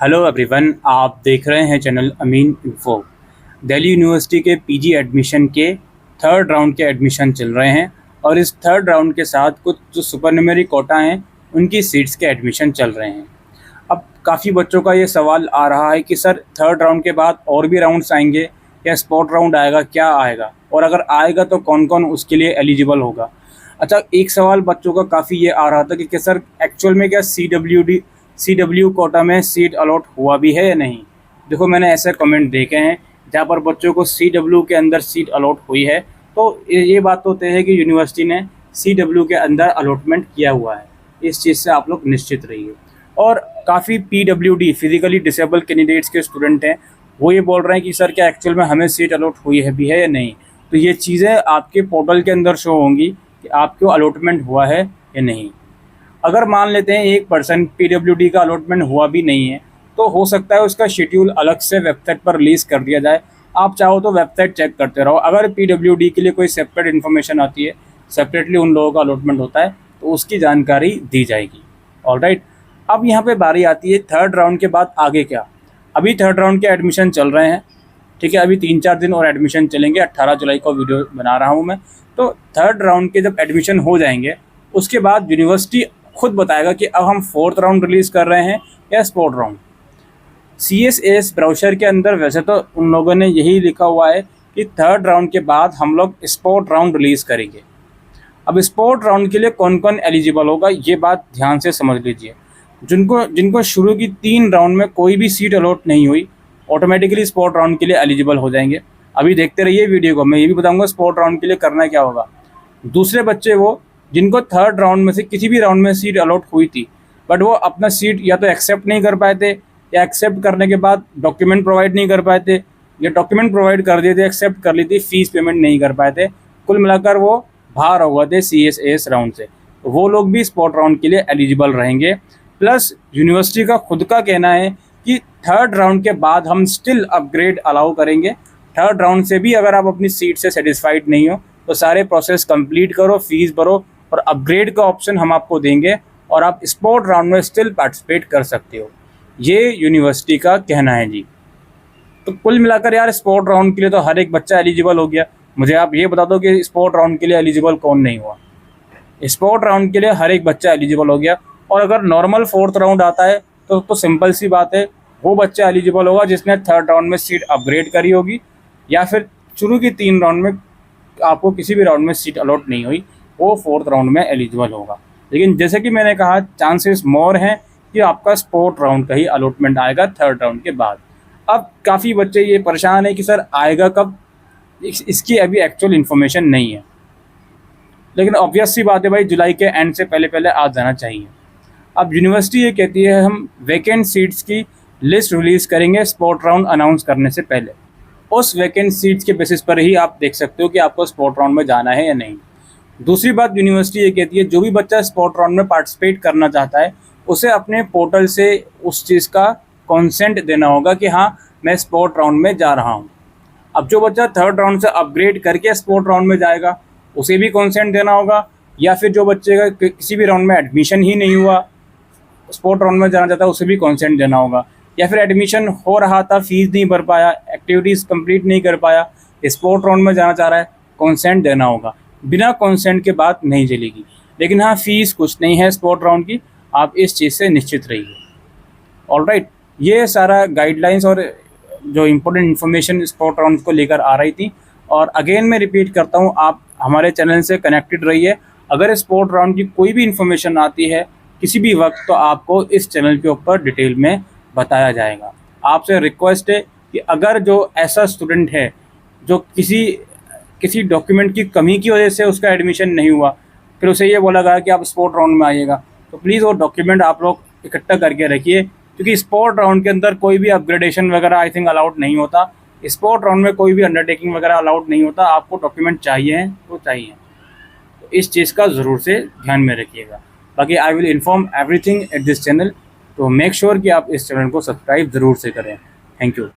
Hello everyone, आप देख रहे हैं चैनल अमीन इन्फो। दिल्ली यूनिवर्सिटी के पीजी एडमिशन के थर्ड राउंड के एडमिशन चल रहे हैं और इस थर्ड राउंड के साथ कुछ जो सुपरन्यूमरी कोटा हैं उनकी सीट्स के एडमिशन चल रहे हैं। अब काफ़ी बच्चों का ये सवाल आ रहा है कि सर थर्ड राउंड के बाद और भी राउंड्स आएंगे या स्पॉट राउंड आएगा, क्या आएगा, और अगर आएगा तो कौन कौन उसके लिए एलिजिबल होगा। अच्छा, एक सवाल बच्चों का काफ़ी ये आ रहा था कि सर एक्चुअल में क्या CW कोटा में सीट अलॉट हुआ भी है या नहीं। देखो, मैंने ऐसे कमेंट देखे हैं जहाँ पर बच्चों को CW के अंदर सीट अलॉट हुई है, तो ये बात तो तय है कि यूनिवर्सिटी ने CW के अंदर अलॉटमेंट किया हुआ है। इस चीज़ से आप लोग निश्चित रहिए। और काफ़ी PWD फिजिकली डिसेबल कैंडिडेट्स के स्टूडेंट हैं, वो ये बोल रहे हैं कि सर क्या एक्चुअल में हमें सीट अलॉट हुई है भी है या नहीं। तो ये चीज़ें आपके पोर्टल के अंदर शो होंगी कि आपको अलॉटमेंट हुआ है या नहीं। अगर मान लेते हैं 1% PWD का अलॉटमेंट हुआ भी नहीं है, तो हो सकता है उसका शेड्यूल अलग से वेबसाइट पर रिलीज़ कर दिया जाए। आप चाहो तो वेबसाइट चेक करते रहो। अगर PWD के लिए कोई सेपरेट इन्फॉर्मेशन आती है, सेपरेटली उन लोगों का अलॉटमेंट होता है, तो उसकी जानकारी दी जाएगी। ऑलराइट, अब यहाँ पे बारी आती है थर्ड राउंड के बाद आगे क्या। अभी थर्ड राउंड के एडमिशन चल रहे हैं, ठीक है। अभी 3-4 दिन और एडमिशन चलेंगे। 18 जुलाई को वीडियो बना रहा हूँ मैं। तो थर्ड राउंड के जब एडमिशन हो जाएंगे, उसके बाद यूनिवर्सिटी खुद बताएगा कि अब हम फोर्थ राउंड रिलीज़ कर रहे हैं या स्पॉट राउंड। CSAS ब्राउज़र के अंदर वैसे तो उन लोगों ने यही लिखा हुआ है कि थर्ड राउंड के बाद हम लोग स्पॉट राउंड रिलीज़ करेंगे। अब स्पॉट राउंड के लिए कौन कौन एलिजिबल होगा, ये बात ध्यान से समझ लीजिए। जिनको शुरू की 3 राउंड में कोई भी सीट अलॉट नहीं हुई, ऑटोमेटिकली स्पॉट राउंड के लिए एलिजिबल हो जाएंगे। अभी देखते रहिए वीडियो को, मैं ये भी बताऊँगा स्पॉट राउंड के लिए करना क्या होगा। दूसरे बच्चे वो जिनको थर्ड राउंड में से किसी भी राउंड में सीट अलॉट हुई थी, बट वो अपना सीट या तो एक्सेप्ट नहीं कर पाए थे, या एक्सेप्ट करने के बाद डॉक्यूमेंट प्रोवाइड नहीं कर पाए थे, या डॉक्यूमेंट प्रोवाइड कर दिए थे, एक्सेप्ट कर ली थी, फीस पेमेंट नहीं कर पाए थे, कुल मिलाकर वो बाहर हुए थे CSAS राउंड से, तो वो लोग भी स्पॉट राउंड के लिए एलिजिबल रहेंगे। प्लस यूनिवर्सिटी का खुद का कहना है कि थर्ड राउंड के बाद हम स्टिल अपग्रेड अलाउ करेंगे। थर्ड राउंड से भी अगर आप अपनी सीट से सेटिस्फाइड नहीं हो तो सारे प्रोसेस कंप्लीट करो, फीस भरो और अपग्रेड का ऑप्शन हम आपको देंगे और आप स्पॉट राउंड में स्टिल पार्टिसिपेट कर सकते हो। ये यूनिवर्सिटी का कहना है जी। तो कुल मिलाकर यार स्पॉट राउंड के लिए तो हर एक बच्चा एलिजिबल हो गया। मुझे आप ये बता दो कि स्पॉट राउंड के लिए एलिजिबल कौन नहीं हुआ। स्पॉट राउंड के लिए हर एक बच्चा एलिजिबल हो गया। और अगर नॉर्मल फोर्थ राउंड आता है तो सिंपल सी बात है, वो बच्चा एलिजिबल होगा जिसने थर्ड राउंड में सीट अपग्रेड करी होगी, या फिर शुरू की 3 राउंड में आपको किसी भी राउंड में सीट अलॉट नहीं हुई, वो फोर्थ राउंड में एलिजिबल होगा। लेकिन जैसे कि मैंने कहा, चांसेस मोर हैं कि आपका स्पॉट राउंड का ही अलॉटमेंट आएगा थर्ड राउंड के बाद। अब काफ़ी बच्चे ये परेशान है कि सर आएगा कब, इसकी अभी एक्चुअल इन्फॉर्मेशन नहीं है। लेकिन ऑब्वियस सी बात है भाई, जुलाई के एंड से पहले पहले आ जाना चाहिए। अब यूनिवर्सिटी ये कहती है हम वैकेंट सीट्स की लिस्ट रिलीज़ करेंगे स्पॉट राउंड अनाउंस करने से पहले। उस वैकेंट सीट्स के बेसिस पर ही आप देख सकते हो कि आपको स्पॉट राउंड में जाना है या नहीं। दूसरी बात, यूनिवर्सिटी ये कहती है जो भी बच्चा स्पॉट राउंड में पार्टिसिपेट करना चाहता है उसे अपने पोर्टल से उस चीज़ का कंसेंट देना होगा कि हाँ मैं स्पॉट राउंड में जा रहा हूँ। अब जो बच्चा थर्ड राउंड से अपग्रेड करके स्पॉट राउंड में जाएगा उसे भी कंसेंट देना होगा, या फिर जो बच्चे का किसी भी राउंड में एडमिशन ही नहीं हुआ, स्पॉट राउंड में जाना चाहता है, उसे भी कंसेंट देना होगा। या फिर एडमिशन हो रहा था, फीस नहीं भर पाया, एक्टिविटीज़ कंप्लीट नहीं कर पाया, स्पॉट राउंड में जाना चाह रहा है, कंसेंट देना होगा। बिना कंसेंट के बात नहीं चलेगी। लेकिन हाँ, फीस कुछ नहीं है स्पॉट राउंड की, आप इस चीज़ से निश्चित रहिए। ऑलराइट, ये सारा गाइडलाइंस और जो इम्पोर्टेंट इन्फॉर्मेशन स्पॉट राउंड को लेकर आ रही थी। और अगेन मैं रिपीट करता हूँ, आप हमारे चैनल से कनेक्टेड रहिए। अगर स्पॉट राउंड की कोई भी इन्फॉर्मेशन आती है किसी भी वक्त, तो आपको इस चैनल के ऊपर डिटेल में बताया जाएगा। आपसे रिक्वेस्ट है कि अगर जो ऐसा स्टूडेंट है जो किसी डॉक्यूमेंट की कमी की वजह से उसका एडमिशन नहीं हुआ, फिर उसे ये बोला गया कि आप स्पॉट राउंड में आइएगा, तो प्लीज़ वो डॉक्यूमेंट आप लोग इकट्ठा करके रखिए। क्योंकि स्पॉट राउंड के अंदर कोई भी अपग्रेडेशन वगैरह आई थिंक अलाउड नहीं होता। स्पॉट राउंड में कोई भी अंडरटेकिंग वगैरह अलाउड नहीं होता। आपको डॉक्यूमेंट चाहिए तो चाहिए, तो इस चीज़ का ज़रूर से ध्यान में रखिएगा। बाकी I will inform everything at this channel, तो मेक श्योर कि आप इस चैनल को सब्सक्राइब ज़रूर से करें। Thank you.